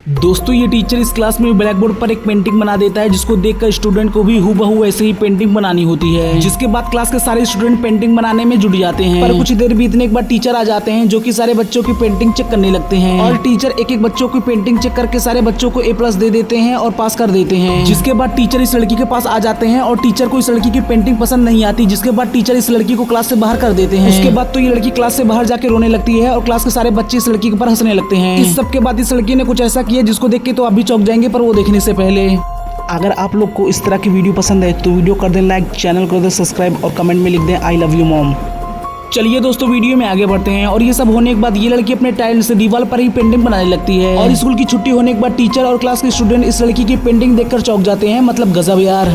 दोस्तों ये टीचर इस क्लास में ब्लैक बोर्ड पर एक पेंटिंग बना देता है, जिसको देखकर स्टूडेंट को भी हूबहू ऐसे ही पेंटिंग बनानी होती है। जिसके बाद क्लास के सारे स्टूडेंट पेंटिंग बनाने में जुट जाते हैं। पर कुछ देर बीतने के बाद टीचर आ जाते हैं, जो कि सारे बच्चों की पेंटिंग चेक करने लगते हैं। और टीचर एक एक बच्चों की पेंटिंग चेक करके सारे बच्चों को A+ दे देते हैं और पास कर देते हैं। जिसके बाद टीचर इस लड़की के पास आ जाते हैं और टीचर को इस लड़की की पेंटिंग पसंद नहीं आती। जिसके बाद टीचर इस लड़की को क्लास से बाहर कर देते हैं। उसके बाद तो ये लड़की क्लास से बाहर जाके रोने लगती है और क्लास के सारे बच्चे इस लड़की के ऊपर हंसने लगते हैं। इस सब के बाद इस लड़की ने कुछ ऐसा किया जिसको देख के तो आप भी चौंक जाएंगे, पर वो देखने से पहले अगर आप लोग को इस तरह की वीडियो पसंद है तो वीडियो कर दें लाइक, चैनल कर दें सब्सक्राइब और कमेंट में लिख दें आई लव यू मॉम। चलिए दोस्तों वीडियो में आगे बढ़ते हैं। और ये सब होने के बाद ये लड़की अपने टाइल से दीवार पर ही पेंटिंग बनाने लगती है। और स्कूल की छुट्टी होने के बाद टीचर और क्लास के स्टूडेंट इस लड़की की पेंटिंग देखकर चौंक जाते हैं। मतलब गजब यार।